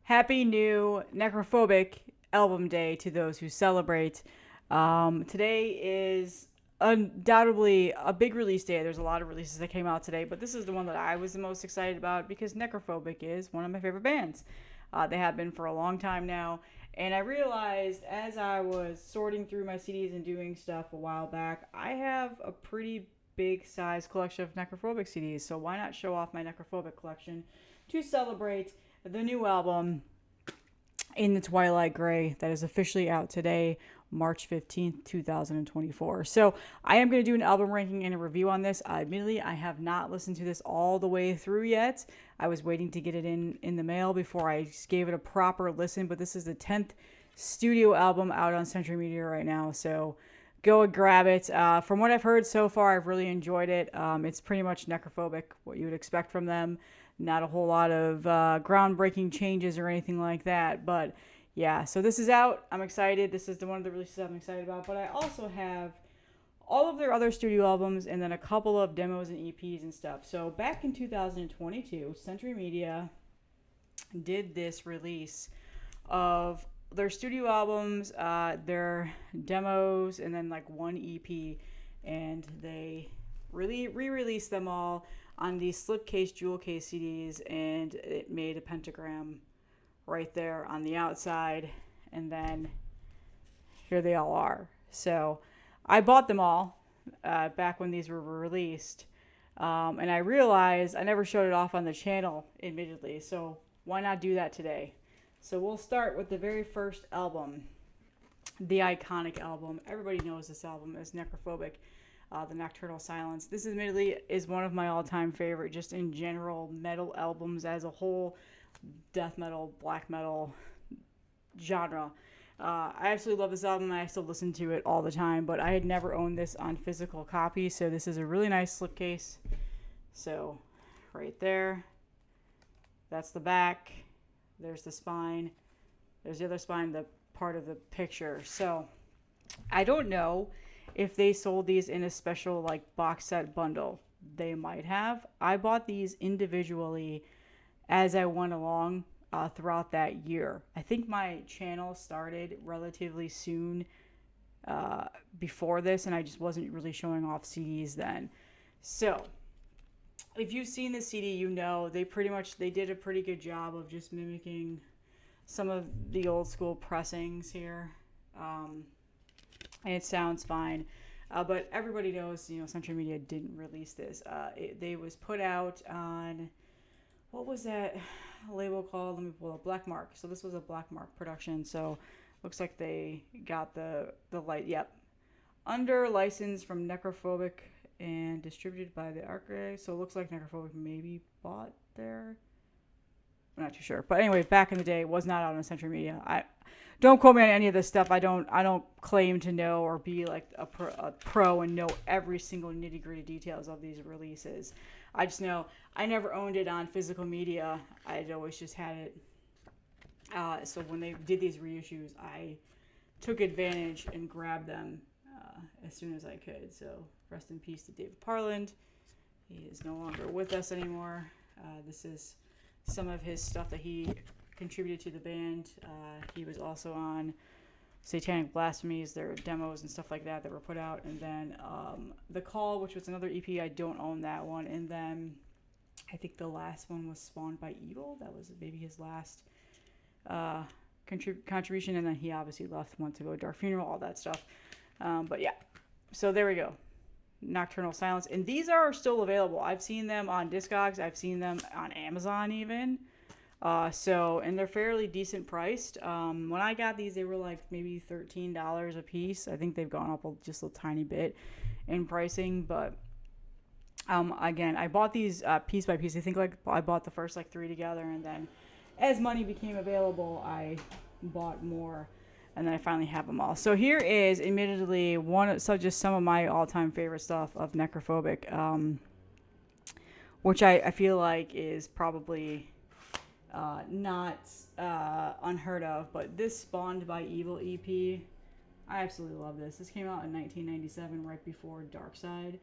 Happy new Necrophobic album day to those who celebrate. Today is undoubtedly a big release day. There's a lot of releases that came out today, but this is the one that I was the most excited about because Necrophobic is one of my favorite bands. They have been for a long time now. And I realized as I was sorting through my CDs and doing stuff a while back, I have a pretty big size collection of Necrophobic CDs. So why not show off my Necrophobic collection to celebrate the new album In the Twilight Gray that is officially out today, March 15th, 2024. So I am going to do an album ranking and a review on this. Admittedly, I have not listened to this all the way through yet. I was waiting to get it in the mail before I gave it a proper listen, but this is the 10th studio album out on Century Media right now. So go and grab it. From what I've heard so far, I've really enjoyed it. It's pretty much Necrophobic, what you would expect from them. Not a whole lot of groundbreaking changes or anything like that. But yeah, so this is out. I'm excited. This is one of the releases I'm excited about. But I also have all of their other studio albums and then a couple of demos and EPs and stuff. So back in 2022, Century Media did this release of their studio albums, their demos, and then like one EP, and they really re-released them all on these slipcase jewel case CDs, and it made a pentagram right there on the outside, and then here they all are. So I bought them all back when these were released, and I realized I never showed it off on the channel, admittedly, so why not do that today? So we'll start with the very first album, the iconic album. Everybody knows this album as Necrophobic, the Nocturnal Silence. This admittedly is one of my all-time favorite, just in general, metal albums as a whole, death metal, black metal genre. I absolutely love this album. I still listen to it all the time, but I had never owned this on physical copy, so this is a really nice slipcase. So right there, that's the back. There's the spine. There's the other spine, the part of the picture. So I don't know if they sold these in a special like box set bundle. They might have. I bought these individually as I went along throughout that year. I think my channel started relatively soon before this, and I just wasn't really showing off CDs then. So if you've seen the CD, you know they did a pretty good job of just mimicking some of the old school pressings here. And it sounds fine. But everybody knows, Century Media didn't release this. They was put out on, what was that label called? Let me pull up, Black Mark. So this was a Black Mark production. So looks like they got the light. Yep. Under license from Necrophobic and distributed by the Archive. So it looks like Necrophobic maybe bought there. I'm not too sure. But anyway, back in the day, it was not out on Century Media. I don't quote me on any of this stuff. I don't claim to know or be like a pro and know every single nitty gritty details of these releases. I just know I never owned it on physical media. I'd always just had it. So when they did these reissues, I took advantage and grabbed them as soon as I could. So rest in peace to David Parland. He is no longer with us anymore. This is some of his stuff that he contributed to the band. He was also on Satanic Blasphemies, their demos and stuff like that were put out. And then The Call, which was another EP. I don't own that one. And then I think the last one was Spawned by Evil. That was maybe his last contribution. And then he obviously left, went to go Dark Funeral, all that stuff. But yeah, so there we go. Nocturnal Silence. And these are still available. I've seen them on Discogs. I've seen them on Amazon even. And they're fairly decent priced. When I got these, they were like maybe $13 a piece. I think they've gone up just a tiny bit in pricing. But again, I bought these piece by piece. I think like I bought the first like 3 together. And then as money became available, I bought more. And then I finally have them all. So here is, admittedly, just some of my all-time favorite stuff of Necrophobic, which I feel like is probably not unheard of. But this Spawned by Evil EP, I absolutely love this. This came out in 1997, right before Dark Side.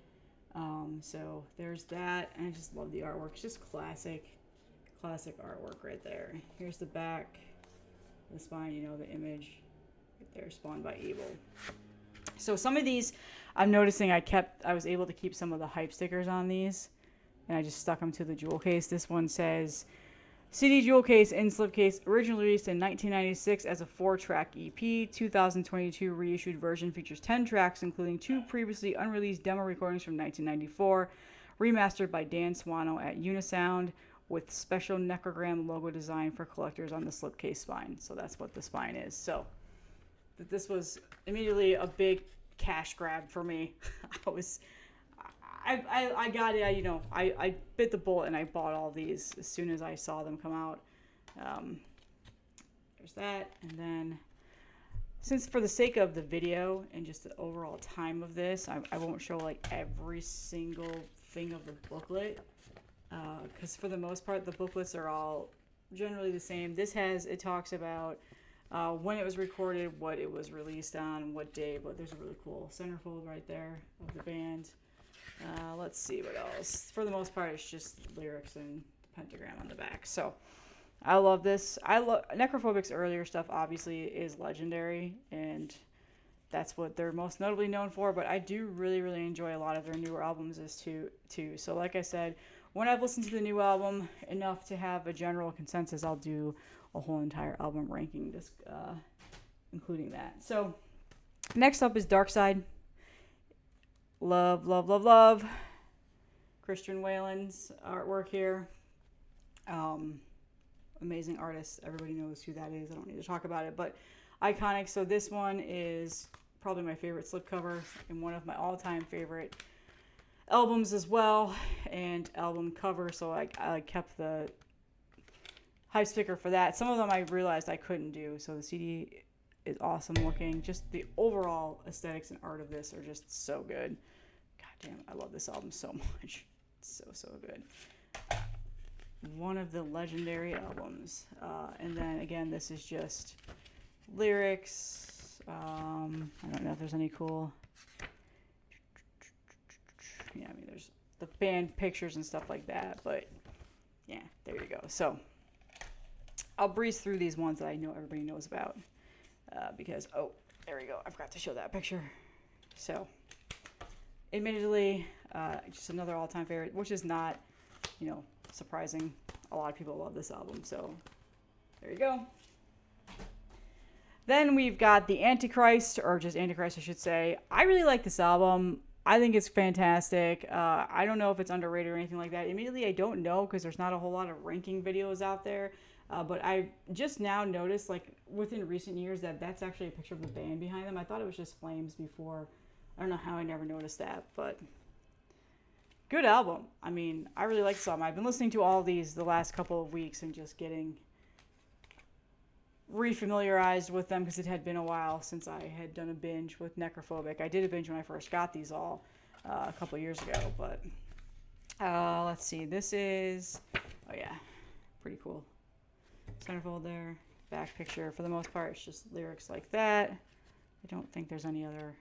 So there's that, and I just love the artwork. It's just classic classic artwork right there. Here's the back, the spine, you know, the image right there, spawned by evil. So some of these, I'm noticing I was able to keep some of the hype stickers on these, and I just stuck them to the jewel case. This one says, CD jewel case in slipcase, originally released in 1996 as a 4-track EP. 2022 reissued version features 10 tracks, including 2 previously unreleased demo recordings from 1994, remastered by Dan Swano at Unisound, with special necrogram logo design for collectors on the slipcase spine. So that's what the spine is. So this was immediately a big cash grab for me. I got it. I bit the bullet and I bought all these as soon as I saw them come out. There's that. And then, since for the sake of the video and just the overall time of this, I won't show like every single thing of the booklet. Because for the most part, the booklets are all generally the same. It talks about when it was recorded, what it was released on, what day. But there's a really cool centerfold right there of the band. Let's see what else. For the most part, it's just lyrics and pentagram on the back. So I love this. Necrophobic's earlier stuff obviously is legendary, and that's what they're most notably known for. But I do really, really enjoy a lot of their newer albums too. So like I said, when I've listened to the new album enough to have a general consensus, I'll do a whole entire album ranking, just including that. So next up is Dark Side. Love, love, love, love Christian Whalen's artwork here. Amazing artist. Everybody knows who that is. I don't need to talk about it, but iconic. So this one is probably my favorite slipcover and one of my all-time favorite albums as well, and album cover. So I kept the hype sticker for that. Some of them I realized I couldn't do. So the CD is awesome looking. Just the overall aesthetics and art of this are just so good. God damn, I love this album so much. It's so good. One of the legendary albums. And then again, this is just lyrics. I don't know if there's any cool. Yeah, I mean, there's the band pictures and stuff like that. But yeah, there you go. So I'll breeze through these ones that I know everybody knows about. Because, oh, there we go. I forgot to show that picture. So, admittedly, just another all-time favorite, which is not, surprising. A lot of people love this album. So, there you go. Then we've got The Antichrist, or just Antichrist, I should say. I really like this album. I think it's fantastic. I don't know if it's underrated or anything like that. Immediately, I don't know because there's not a whole lot of ranking videos out there. But I just now noticed, like, within recent years, that's actually a picture of the band behind them. I thought it was just Flames before. I don't know how I never noticed that, but good album. I mean, I really like this album. I've been listening to all these the last couple of weeks and just getting refamiliarized with them because it had been a while since I had done a binge with Necrophobic. I did a binge when I first got these all a couple years ago, but let's see. This is, oh yeah, pretty cool. Centerfold there, back picture. For the most part, it's just lyrics like that. I don't think there's any other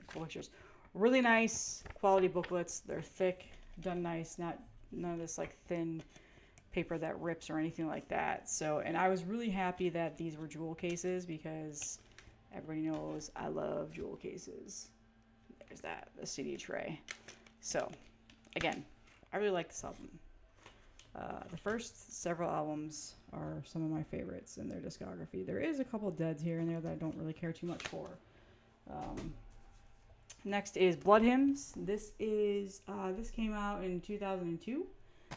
cool pictures. Really nice quality booklets. They're thick, done nice, none of this like thin paper that rips or anything like that. So, and I was really happy that these were jewel cases because everybody knows I love jewel cases. There's that, the CD tray. So, again, I really like this album. The first several albums are some of my favorites in their discography. There is a couple deads here and there that I don't really care too much for. Next is Blood Hymns. This came out in 2002.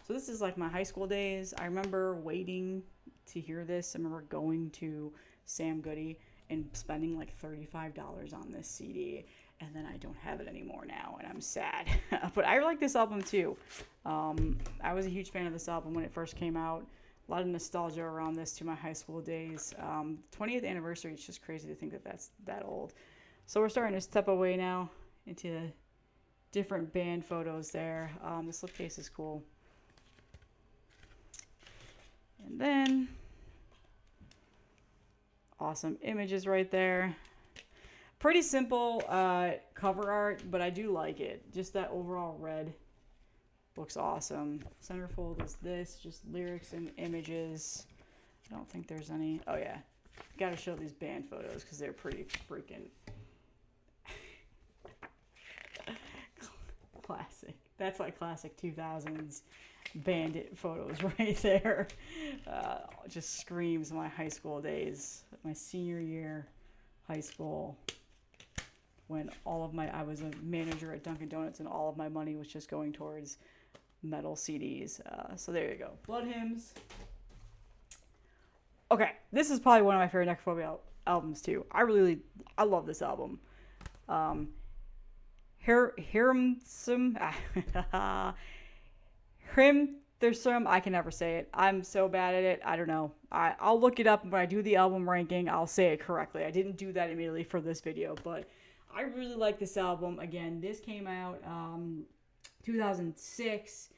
So this is like my high school days. I remember waiting to hear this. I remember going to Sam Goody and spending like $35 on this CD. And then I don't have it anymore now, and I'm sad. But I like this album too. I was a huge fan of this album when it first came out. A lot of nostalgia around this to my high school days. 20th anniversary, it's just crazy to think that that's that old. So we're starting to step away now into different band photos there. The slipcase is cool. And then, awesome images right there. Pretty simple cover art, but I do like it. Just that overall red Looks awesome. Centerfold is this, just lyrics and images. I don't think there's any. Oh yeah, gotta show these band photos because they're pretty freaking classic. That's like classic 2000s bandit photos right there. Just screams my high school days, my senior year high school, when I was a manager at Dunkin' Donuts and all of my money was just going towards metal CDs. So there you go. Blood Hymns. Okay, this is probably one of my favorite Necrophobic albums too. I love this album. Hrimthersum, I can never say it. I'm so bad at it. I don't know. I'll look it up when I do the album ranking. I'll say it correctly. I didn't do that immediately for this video, but I really like this album. Again, this came out 2006.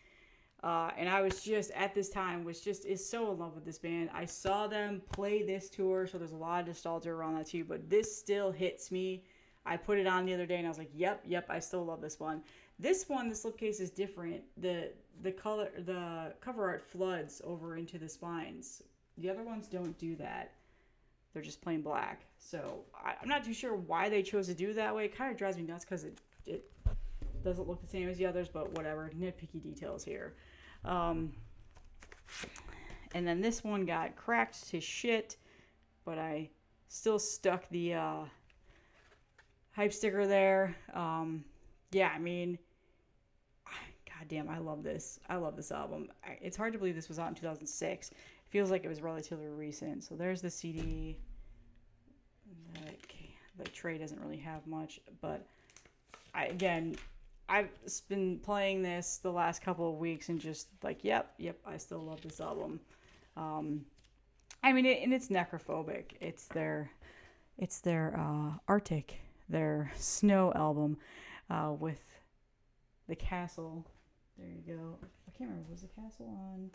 And I was just, at this time, is so in love with this band. I saw them play this tour, so there's a lot of nostalgia around that too, but this still hits me. I put it on the other day and I was like, yep, I still love this one. This slipcase is different. The cover art floods over into the spines. The other ones don't do that. They're just plain black. So I'm not too sure why they chose to do it that way. It kind of drives me nuts because it doesn't look the same as the others, but whatever. Nitpicky details here. And then this one got cracked to shit, but I still stuck the hype sticker there. Yeah, I mean, goddamn, I love this. I love this album. It's hard to believe this was out in 2006. It feels like it was relatively recent. So there's the CD. The tray doesn't really have much, but I've been playing this the last couple of weeks and just like, yep, I still love this album. I mean, and it's Necrophobic. It's their Arctic, their snow album, with the castle. There you go. I can't remember, was the castle on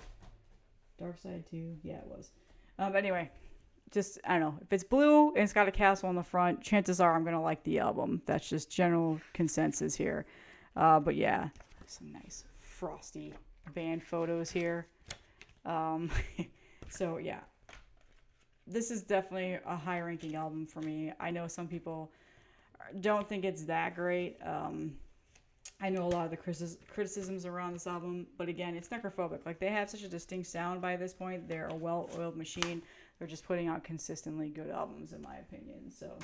Dark Side 2? Yeah, it was. But anyway, just, I don't know. If it's blue and it's got a castle on the front, chances are I'm going to like the album. That's just general consensus here. But yeah, some nice frosty band photos here. So yeah, this is definitely a high ranking album for me. I know some people don't think it's that great. I know a lot of the criticisms around this album, but again, it's Necrophobic. Like, they have such a distinct sound by this point. They're a well-oiled machine. They're just putting out consistently good albums, in my opinion. So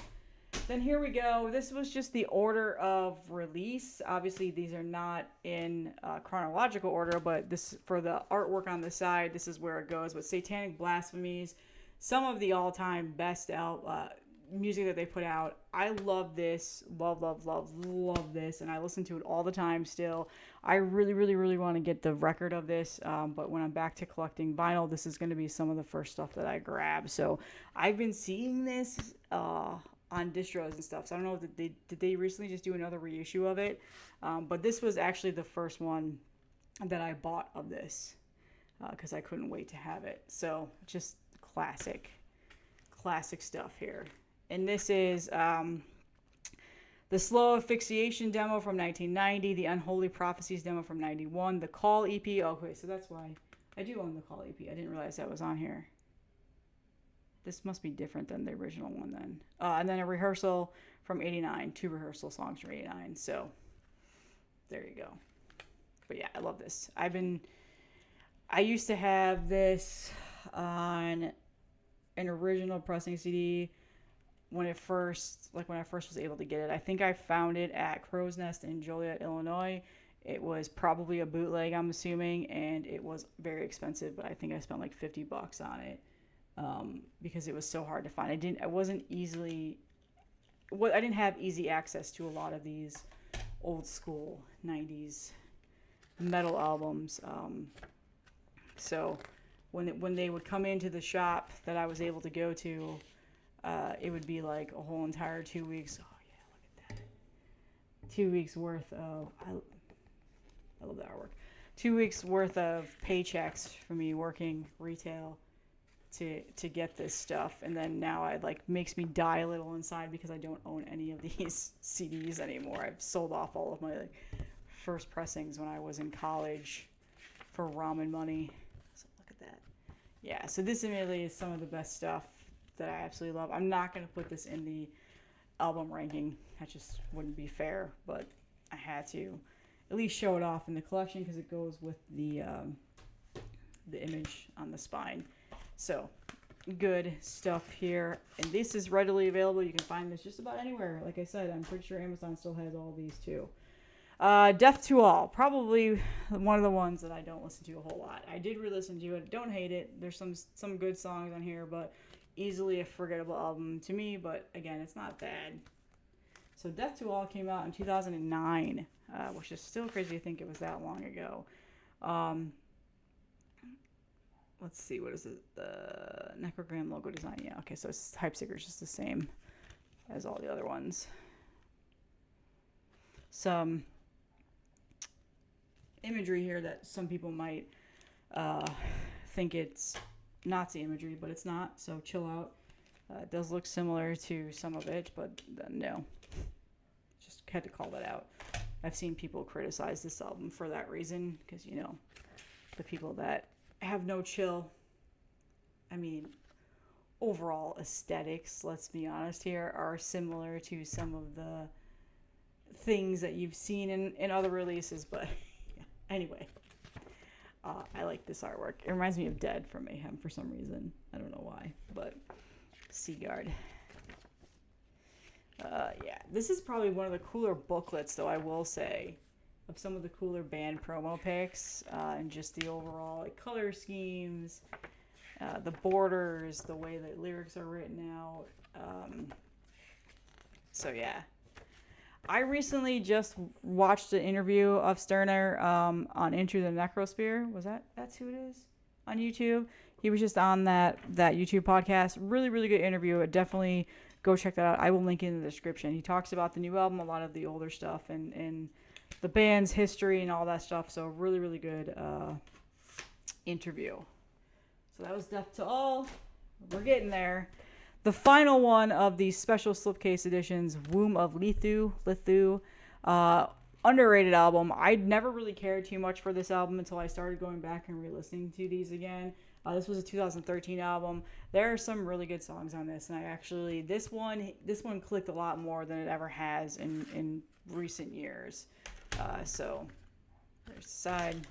then here we go. This was just the order of release. Obviously, these are not in chronological order, but this, for the artwork on the side, this is where it goes. With Satanic Blasphemies, some of the all-time best music that they put out. I love this. Love this. And I listen to it all the time still. I really want to get the record of this. But when I'm back to collecting vinyl, this is going to be some of the first stuff that I grab. So I've been seeing this on distros and stuff. So I don't know if did they recently just do another reissue of it. But this was actually the first one that I bought of this because I couldn't wait to have it. So just classic stuff here. And this is the Slow Asphyxiation demo from 1990, the Unholy Prophecies demo from 91, the Call EP. Okay, so that's why I do own the Call EP. I didn't realize that was on here. This must be different than the original one then. And then a Rehearsal from 89, 2 rehearsal songs from 89. So there you go. But yeah, I love this. I used to have this on an original pressing CD when I first was able to get it. I think I found it at Crow's Nest in Joliet, Illinois. It was probably a bootleg, I'm assuming, and it was very expensive, but I think I spent like $50 on it because it was so hard to find. I didn't have easy access to a lot of these old school 90s metal albums. So when they would come into the shop that I was able to go to, it would be like a whole entire 2 weeks. Oh yeah, look at that. 2 weeks worth of, I love that artwork. 2 weeks worth of paychecks for me working retail to get this stuff. And then now it like makes me die a little inside because I don't own any of these CDs anymore. I've sold off all of my like first pressings when I was in college for ramen money. So look at that. Yeah, so this immediately is some of the best stuff that I absolutely love. I'm not going to put this in the album ranking. That just wouldn't be fair, but I had to at least show it off in the collection because it goes with the image on the spine. So good stuff here, and this is readily available. You can find this just about anywhere. Like I said, I'm pretty sure Amazon still has all these too. Death to All, probably one of the ones that I don't listen to a whole lot. I did re-listen to it. Don't hate it. There's some good songs on here, but easily a forgettable album to me. But again, it's not bad. So Death to All came out in 2009, which is still crazy to think it was that long ago. Let's see, what is it? The Necrogram logo design. Yeah, okay, so it's type sticker is just the same as all the other ones. Some imagery here that some people might think it's Nazi imagery, but it's not, so chill out. It does look similar to some of it, but no. Just had to call that out. I've seen people criticize this album for that reason, because, you know, the people that have no chill. I mean, overall aesthetics, let's be honest here, are similar to some of the things that you've seen in other releases, but yeah. Anyway, I like this artwork. It reminds me of Dead from Mayhem for some reason. I don't know why, but Seaguard. Yeah, this is probably one of the cooler booklets, though, I will say, of some of the cooler band promo pics, and just the overall like, color schemes, the borders, the way that lyrics are written out. So yeah, I recently just watched an interview of Sterner on Into the Necrosphere. That's who it is on YouTube? He was just on that YouTube podcast. Really, really good interview. Definitely go check that out. I will link it in the description. He talks about the new album, a lot of the older stuff, and the band's history and all that stuff. So really, really good interview. So that was Death to All. We're getting there. The final one of these special slipcase editions, Womb of Lithu. Underrated album. I never really cared too much for this album until I started going back and re-listening to these again. This was a 2013 album. There are some really good songs on this, and I actually this one clicked a lot more than it ever has in recent years. So there's the side.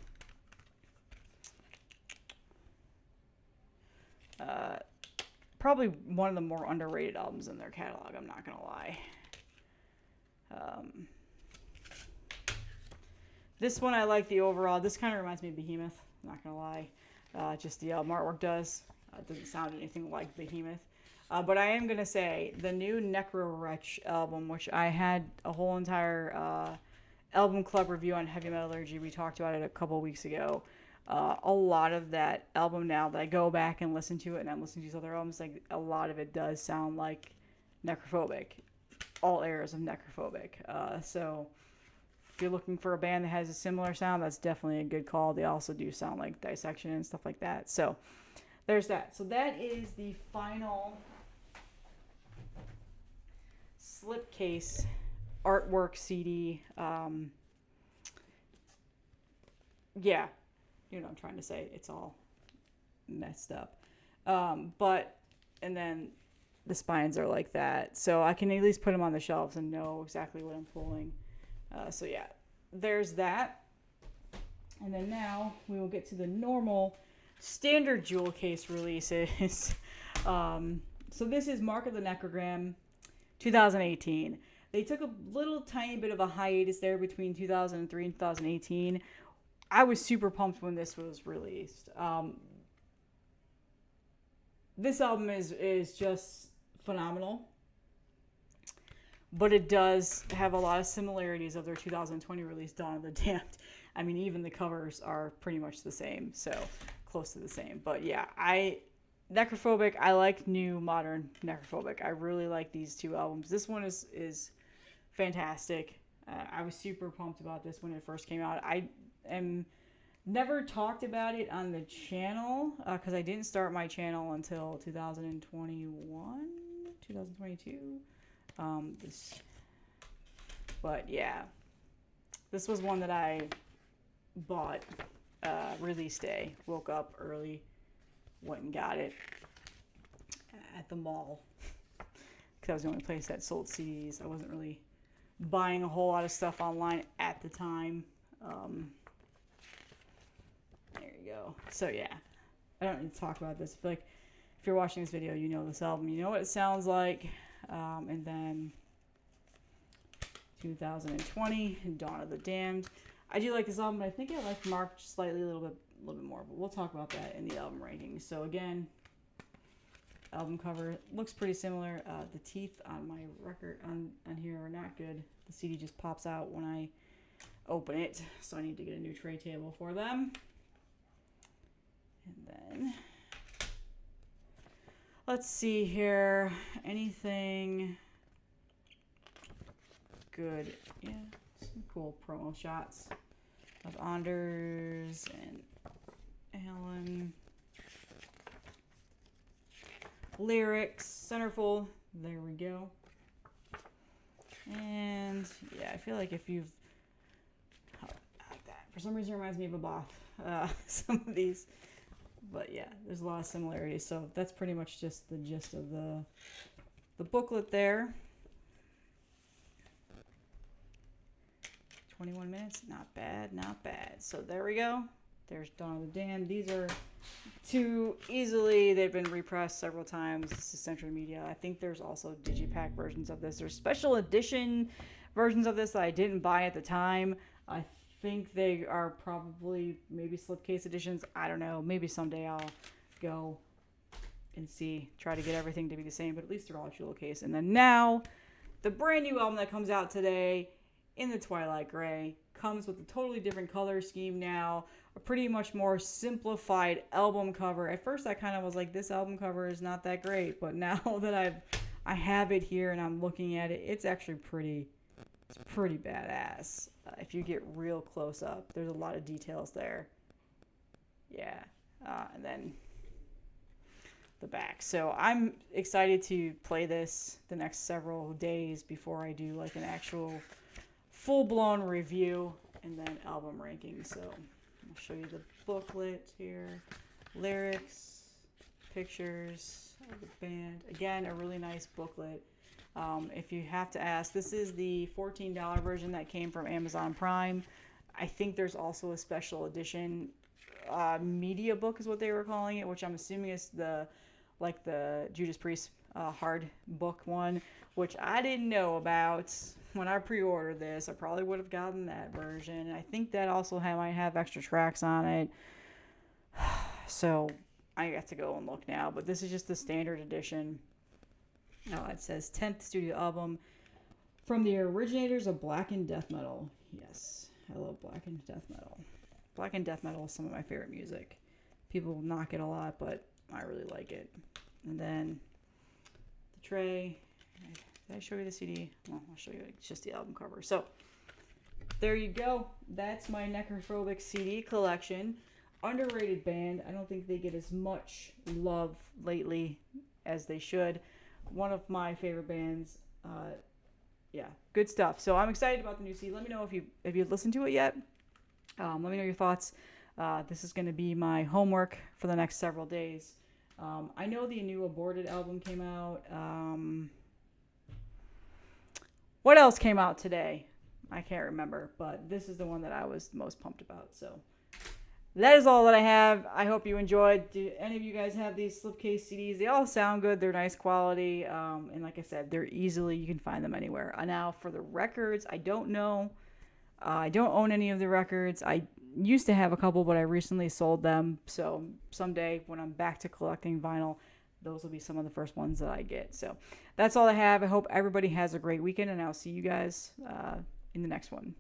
Probably one of the more underrated albums in their catalog, I'm not gonna lie. This one I like the overall. This kind of reminds me of Behemoth, I'm not gonna lie. Just the album artwork does. It doesn't sound anything like Behemoth. But I am gonna say the new Necro Wretch album, which I had a whole entire album club review on Heavy Metallurgy. We talked about it a couple weeks ago. A lot of that album, now that I go back and listen to it, and I'm listening to these other albums, like a lot of it does sound like Necrophobic, all eras of Necrophobic. So if you're looking for a band that has a similar sound, that's definitely a good call. They also do sound like Dissection and stuff like that. So there's that. So that is the final slipcase artwork CD. Yeah. You know what I'm trying to say. It's all messed up. And then the spines are like that. So I can at least put them on the shelves and know exactly what I'm pulling. So yeah, there's that. And then now we will get to the normal standard jewel case releases. So this is Mark of the Necrogram 2018. They took a little tiny bit of a hiatus there between 2003 and 2018. I was super pumped when this was released. This album is just phenomenal, but it does have a lot of similarities of their 2020 release, Dawn of the Damned. I mean, even the covers are pretty much the same, so close to the same. But yeah, Necrophobic, I like new modern Necrophobic. I really like these two albums. This one is fantastic. I was super pumped about this when it first came out. I never talked about it on the channel because I didn't start my channel until 2022. But yeah, This was one that I bought release day. Woke up early, went and got it at the mall because that was the only place that sold CDs. I wasn't really buying a whole lot of stuff online at the time. There you go. So yeah, I don't need to talk about this. I feel like if you're watching this video, you know this album. You know what it sounds like. And then 2020, Dawn of the Damned. I do like this album, but I think I like Mark slightly a little bit more. But we'll talk about that in the album rankings. So again, album cover looks pretty similar. The teeth on my record on here are not good. The CD just pops out when I open it, so I need to get a new tray table for them. And then let's see here. Anything good? Yeah, some cool promo shots of Anders and Alan. Lyrics, centerfold. There we go. And yeah, I feel like if you've for some reason it reminds me of a Both. Some of these. But yeah, there's a lot of similarities. So that's pretty much just the gist of the booklet there. 21 minutes, not bad, not bad. So there we go. There's Dawn of the Damned. These are too easily, they've been repressed several times. This is Century Media. I think there's also digipack versions of this. There's special edition versions of this that I didn't buy at the time. I think they are probably maybe slipcase editions. I don't know. Maybe someday I'll go and see, try to get everything to be the same, but at least they're all jewel case. And then now, the brand new album that comes out today in the Twilight Gray comes with a totally different color scheme now, a pretty much more simplified album cover. At first I kind of was like, this album cover is not that great, but now that I have it here and I'm looking at it, it's actually pretty badass. If you get real close up, there's a lot of details there. Yeah. And then the back. So I'm excited to play this the next several days before I do like an actual full-blown review and then album ranking. So I'll show you the booklet here, lyrics, pictures of the band. Again, a really nice booklet. If you have to ask, this is the $14 version that came from Amazon Prime. I think there's also a special edition media book is what they were calling it, which I'm assuming is the Judas Priest hard book one, which I didn't know about when I pre-ordered this. I probably would have gotten that version. And I think that also might have extra tracks on it. So I have to go and look now. But this is just the standard edition. Now it says 10th studio album from the originators of blackened death metal. Yes, I love blackened death metal. Blackened death metal is some of my favorite music. People knock it a lot, but I really like it. And then the tray. Did I show you the CD? Well, I'll show you. It's just the album cover. So there you go. That's my Necrophobic CD collection. Underrated band. I don't think they get as much love lately as they should. One of my favorite bands. Yeah, good stuff. So I'm excited about the new CD. Let me know if you've listened to it yet. Let me know your thoughts. This is going to be my homework for the next several days. I know the new Aborted album came out. What else came out today? I can't remember, but this is the one that I was most pumped about. So that is all that I have. I hope you enjoyed. Do any of you guys have these slipcase CDs? They all sound good. They're nice quality. And like I said, you can find them anywhere. Now for the records, I don't know. I don't own any of the records. I used to have a couple, but I recently sold them. So someday when I'm back to collecting vinyl, those will be some of the first ones that I get. So that's all I have. I hope everybody has a great weekend, and I'll see you guys in the next one.